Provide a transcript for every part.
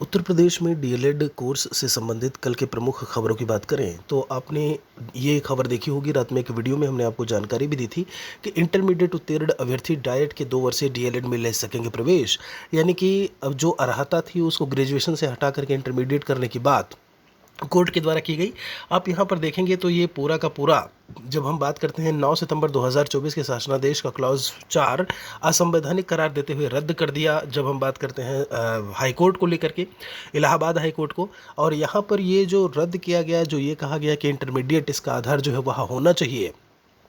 उत्तर प्रदेश में DElEd course से संबंधित कल के प्रमुख खबरों की बात करें तो आपने ये खबर देखी होगी। रात में एक वीडियो में हमने आपको जानकारी भी दी थी कि इंटरमीडिएट उत्तीर्ण अभ्यर्थी डायरेक्ट के 2 वर्षीय डीएलएड में ले सकेंगे प्रवेश। यानी कि अब जो अर्हता थी उसको ग्रेजुएशन से हटा करके इंटरमीडिएट करने की बात कोर्ट के द्वारा की गई। आप यहाँ पर देखेंगे तो ये पूरा का पूरा, जब हम बात करते हैं 9 सितंबर 2024 के शासनादेश का क्लॉज 4 असंवैधानिक करार देते हुए रद्द कर दिया। जब हम बात करते हैं हाई कोर्ट को लेकर के, इलाहाबाद हाई कोर्ट को, और यहाँ पर ये जो रद्द किया गया, जो ये कहा गया कि इंटरमीडिएट इसका आधार जो है वह होना चाहिए।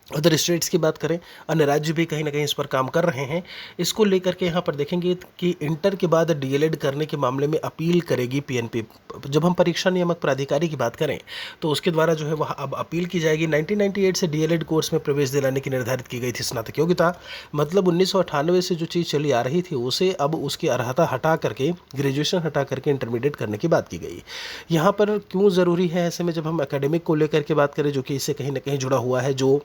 अदर स्टेट्स की बात करें, अन्य राज्य भी कहीं ना कहीं इस पर काम कर रहे हैं। इसको लेकर के यहाँ पर देखेंगे कि इंटर के बाद डीएलएड करने के मामले में अपील करेगी पीएनपी। जब हम परीक्षा नियामक प्राधिकारी की बात करें तो उसके द्वारा जो है वह अब अपील की जाएगी। 1998 से डीएलएड कोर्स में प्रवेश दिलाने की निर्धारित की गई थी स्नातक योग्यता, मतलब 1998 से जो चीज़ चली आ रही थी उसे अब उसकी अर्हता हटा करके, ग्रेजुएशन हटा करके इंटरमीडिएट करने की बात की गई। यहाँ पर क्यों ज़रूरी है ऐसे में, जब हम एकेडमिक को लेकर के बात करें जो कि इससे कहीं ना कहीं जुड़ा हुआ है, जो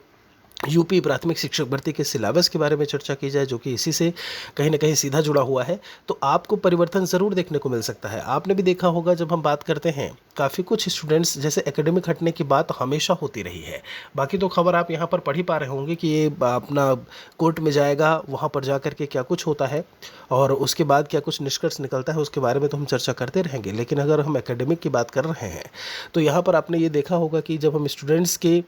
यूपी प्राथमिक शिक्षक भर्ती के सिलेबस के बारे में चर्चा की जाए जो कि इसी से कहीं ना कहीं सीधा जुड़ा हुआ है, तो आपको परिवर्तन ज़रूर देखने को मिल सकता है। आपने भी देखा होगा, जब हम बात करते हैं काफ़ी कुछ स्टूडेंट्स, जैसे एकेडमिक हटने की बात हमेशा होती रही है। बाकी तो खबर आप यहाँ पर पढ़ ही पा रहे होंगे कि ये अपना कोर्ट में जाएगा, वहाँ पर जा कर के क्या कुछ होता है और उसके बाद क्या कुछ निष्कर्ष निकलता है, उसके बारे में तो हम चर्चा करते रहेंगे। लेकिन अगर हम एकेडमिक की बात कर रहे हैं तो यहाँ पर आपने ये देखा होगा कि जब हम स्टूडेंट्स के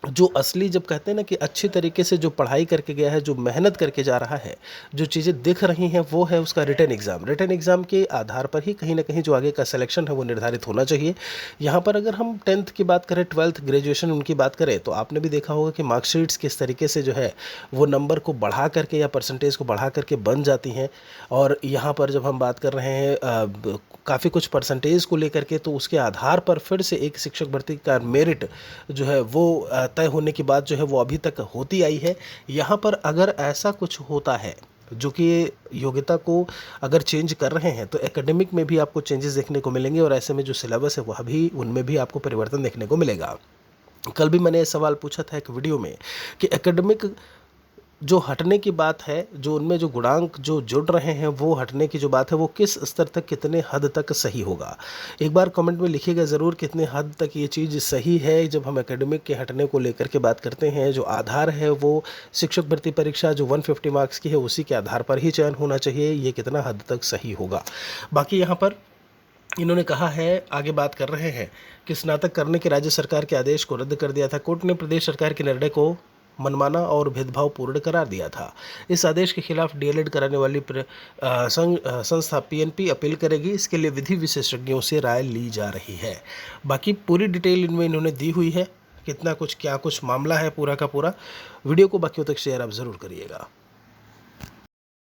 जो असली, जब कहते हैं ना कि अच्छी तरीके से जो पढ़ाई करके गया है, जो मेहनत करके जा रहा है, जो चीज़ें दिख रही हैं, वो है उसका रिटन एग्ज़ाम। रिटन एग्ज़ाम के आधार पर ही कहीं ना कहीं जो आगे का सिलेक्शन है वो निर्धारित होना चाहिए। यहाँ पर अगर हम 10th की बात करें, 12th ग्रेजुएशन उनकी बात करें, तो आपने भी देखा होगा कि मार्कशीट्स किस तरीके से जो है वो नंबर को बढ़ा करके या परसेंटेज को बढ़ा करके बन जाती हैं। और यहाँ पर जब हम बात कर रहे हैं काफ़ी कुछ परसेंटेज को लेकर के, तो उसके आधार पर फिर से एक शिक्षक भर्ती का मेरिट जो है वो तय होने की बात जो है वो अभी तक होती आई है। यहाँ पर अगर ऐसा कुछ होता है जो कि योग्यता को अगर चेंज कर रहे हैं, तो एकेडमिक में भी आपको चेंजेस देखने को मिलेंगे और ऐसे में जो सिलेबस है वह भी, उनमें भी आपको परिवर्तन देखने को मिलेगा। कल भी मैंने ये सवाल पूछा था एक वीडियो में कि एकेडमिक जो हटने की बात है, जो उनमें जो गुणांक जो जुड़ रहे हैं, वो हटने की जो बात है वो किस स्तर तक, कितने हद तक सही होगा। एक बार कमेंट में लिखिएगा ज़रूर कितने हद तक ये चीज़ सही है। जब हम एकेडमिक के हटने को लेकर के बात करते हैं, जो आधार है वो शिक्षक भर्ती परीक्षा जो 150 मार्क्स की है उसी के आधार पर ही चयन होना चाहिए, ये कितना हद तक सही होगा। बाकी यहाँ पर इन्होंने कहा है, आगे बात कर रहे हैं कि स्नातक करने के राज्य सरकार के आदेश को रद्द कर दिया था। कोर्ट ने प्रदेश सरकार के निर्णय को मनमाना और भेदभावपूर्ण करार दिया था। इस आदेश के खिलाफ डीएलएड कराने वाली संस्था पीएनपी अपील करेगी। इसके लिए विधि विशेषज्ञों से राय ली जा रही है। बाकी पूरी डिटेल इनमें इन्होंने दी हुई है, कितना कुछ क्या कुछ मामला है पूरा का पूरा। वीडियो को बाकियों तक शेयर आप ज़रूर करिएगा।